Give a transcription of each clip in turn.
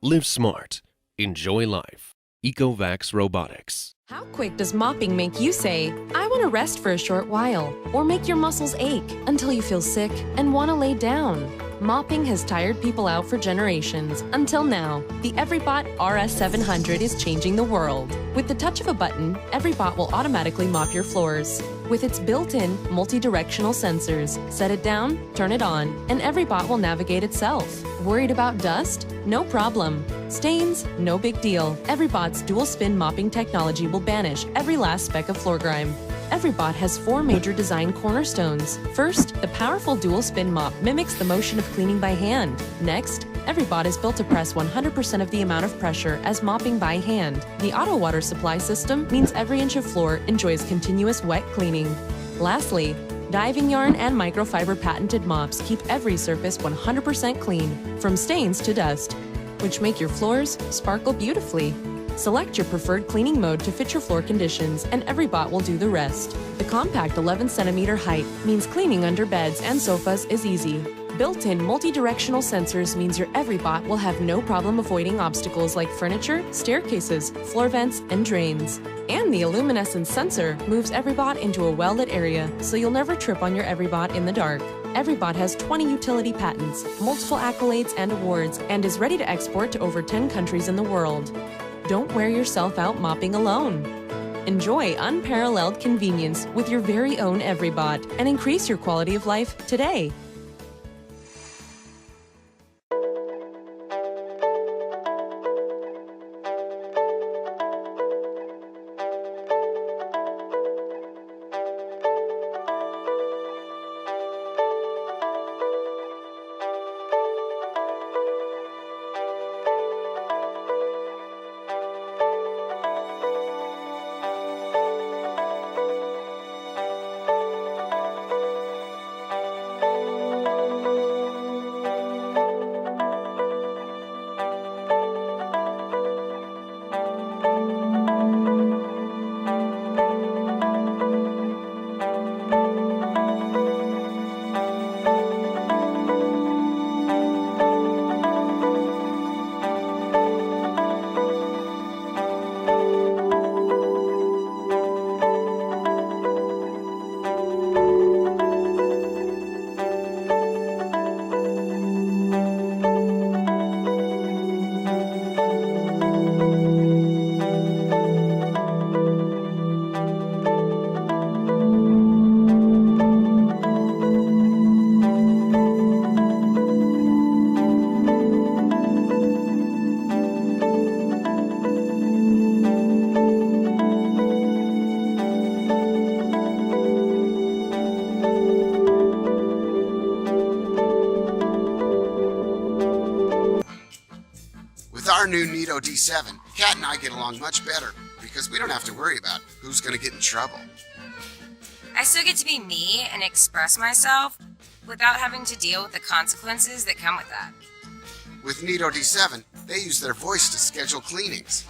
Live smart. Enjoy life. ECOVACS Robotics. How quick does mopping make you say, I want to rest for a short while, or make your muscles ache until you feel sick and want to lay down? Mopping has tired people out for generations, until now. The Everybot RS700 is changing the world. With the touch of a button, Everybot will automatically mop your floors. With its built-in, multi-directional sensors, set it down, turn it on, and Everybot will navigate itself. Worried about dust? No problem. Stains? No big deal. Everybot's dual-spin mopping technology will banish every last speck of floor grime. Everybot has 4 major design cornerstones. First, the powerful dual-spin mop mimics the motion of cleaning by hand. Next, Everybot is built to press 100% of the amount of pressure as mopping by hand. The auto water supply system means every inch of floor enjoys continuous wet cleaning. Lastly, diving yarn and microfiber patented mops keep every surface 100% clean, from stains to dust, which make your floors sparkle beautifully. Select your preferred cleaning mode to fit your floor conditions, and Everybot will do the rest. The compact 11-centimeter height means cleaning under beds and sofas is easy. Built-in multi-directional sensors means your Everybot will have no problem avoiding obstacles like furniture, staircases, floor vents, and drains. And the luminescence sensor moves Everybot into a well-lit area, so you'll never trip on your Everybot in the dark. Everybot has 20 utility patents, multiple accolades and awards, and is ready to export to over 10 countries in the world. Don't wear yourself out mopping alone. Enjoy unparalleled convenience with your very own Everybot and increase your quality of life today. new Neato D7, Kat and I get along much better because we don't have to worry about who's going to get in trouble. I still get to be me and express myself without having to deal with the consequences that come with that. With Neato D7, they use their voice to schedule cleanings.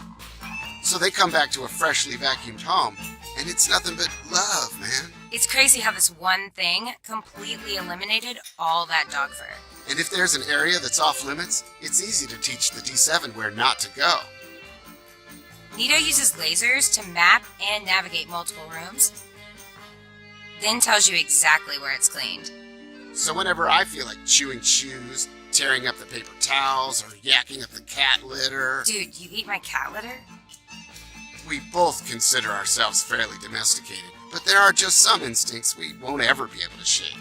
So they come back to a freshly vacuumed home, and it's nothing but love, man. It's crazy how this one thing completely eliminated all that dog fur. And if there's an area that's off limits, it's easy to teach the D7 where not to go. Neato uses lasers to map and navigate multiple rooms, then tells you exactly where it's cleaned. So whenever I feel like chewing shoes, tearing up the paper towels, or yakking up the cat litter... Dude, you eat my cat litter? We both consider ourselves fairly domesticated, but there are just some instincts we won't ever be able to shake.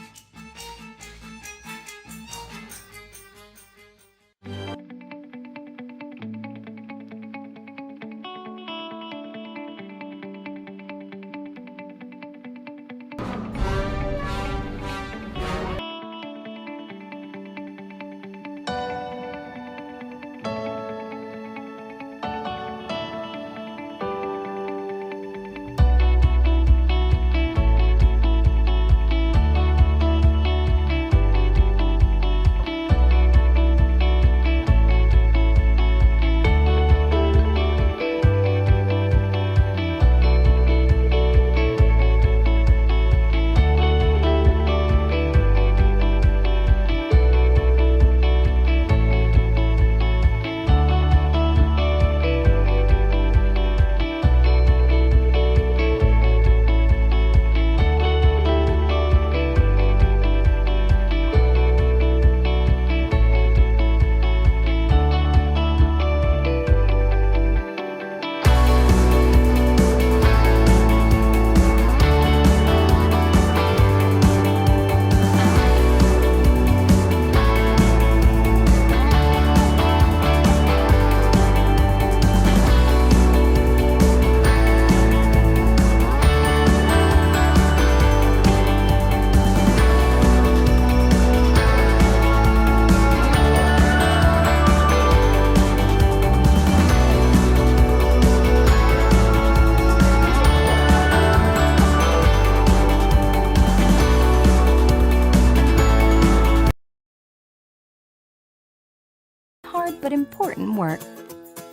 Hard but important work.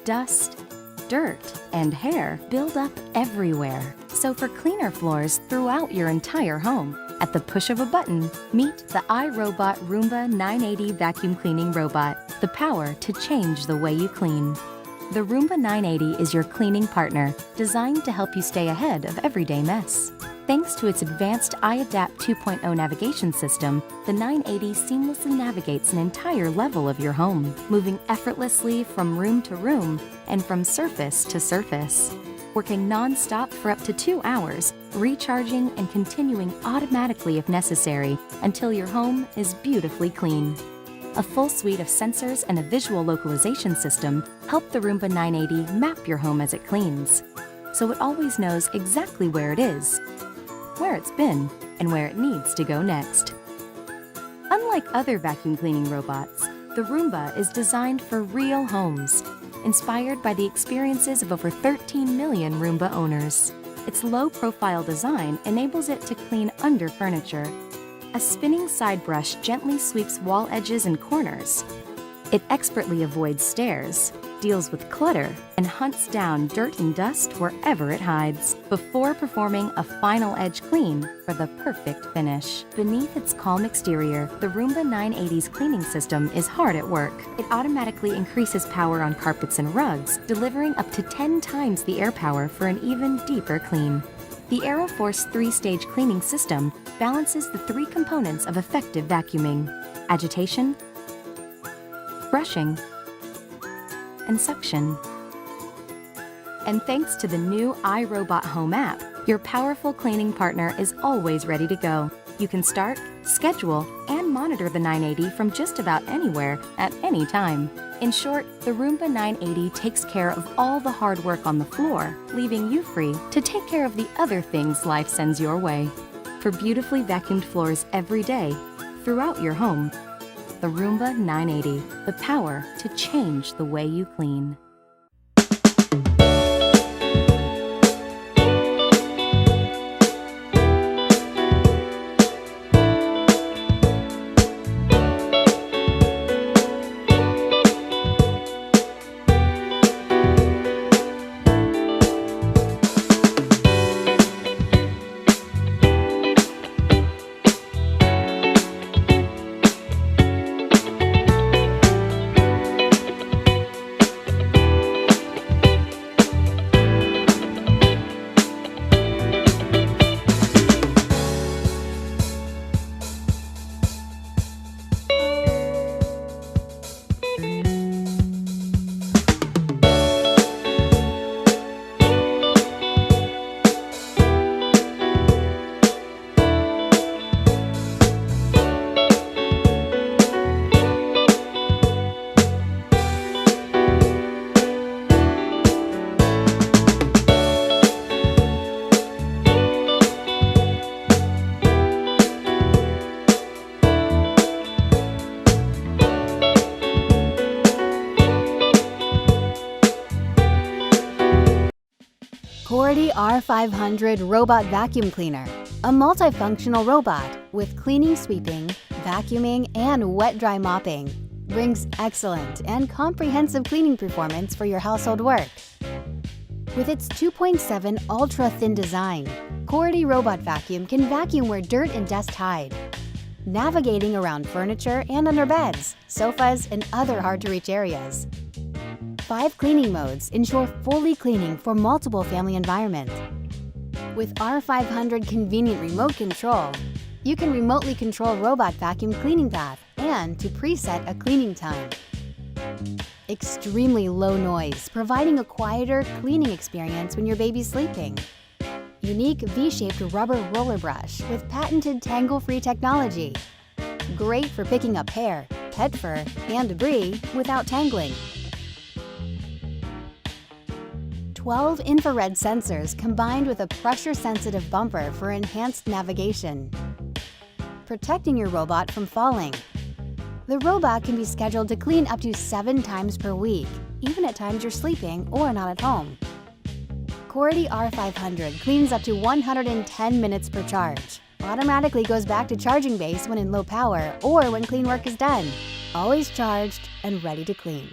Dust, dirt, and hair build up everywhere. So for cleaner floors throughout your entire home, at the push of a button, meet the iRobot Roomba 980 vacuum cleaning robot, the power to change the way you clean. The Roomba 980 is your cleaning partner, designed to help you stay ahead of everyday mess. Thanks to its advanced iAdapt 2.0 navigation system, the 980 seamlessly navigates an entire level of your home, moving effortlessly from room to room and from surface to surface. Working non-stop for up to 2 hours, recharging and continuing automatically if necessary until your home is beautifully clean. A full suite of sensors and a visual localization system help the Roomba 980 map your home as it cleans, so it always knows exactly where it is, where it's been, and where it needs to go next. Unlike other vacuum cleaning robots, the Roomba is designed for real homes, inspired by the experiences of over 13 million Roomba owners. Its low-profile design enables it to clean under furniture. A spinning side brush gently sweeps wall edges and corners. It expertly avoids stairs, deals with clutter, and hunts down dirt and dust wherever it hides, before performing a final edge clean for the perfect finish. Beneath its calm exterior, the Roomba 980's cleaning system is hard at work. It automatically increases power on carpets and rugs, delivering up to 10 times the air power for an even deeper clean. The AeroForce 3-stage cleaning system balances the 3 components of effective vacuuming: agitation, brushing, and suction. And thanks to the new iRobot Home app, your powerful cleaning partner is always ready to go. You can start, schedule, and monitor the 980 from just about anywhere at any time. In short, the Roomba 980 takes care of all the hard work on the floor, leaving you free to take care of the other things life sends your way. For beautifully vacuumed floors every day, throughout your home, The Roomba 980, the power to change the way you clean. Coredy R500 Robot Vacuum Cleaner, a multifunctional robot with cleaning, sweeping, vacuuming, and wet-dry mopping, brings excellent and comprehensive cleaning performance for your household work. With its 2.7 ultra-thin design, Coredy Robot Vacuum can vacuum where dirt and dust hide, navigating around furniture and under beds, sofas, and other hard-to-reach areas. 5 cleaning modes ensure fully cleaning for multiple family environments. With R500 convenient remote control, you can remotely control robot vacuum cleaning path and to preset a cleaning time. Extremely low noise, providing a quieter cleaning experience when your baby's sleeping. Unique V-shaped rubber roller brush with patented tangle-free technology. Great for picking up hair, pet fur, and debris without tangling. 12 infrared sensors combined with a pressure-sensitive bumper for enhanced navigation, protecting your robot from falling. The robot can be scheduled to clean up to 7 times per week, even at times you're sleeping or not at home. Coredy R500 cleans up to 110 minutes per charge, automatically goes back to charging base when in low power or when clean work is done. Always charged and ready to clean.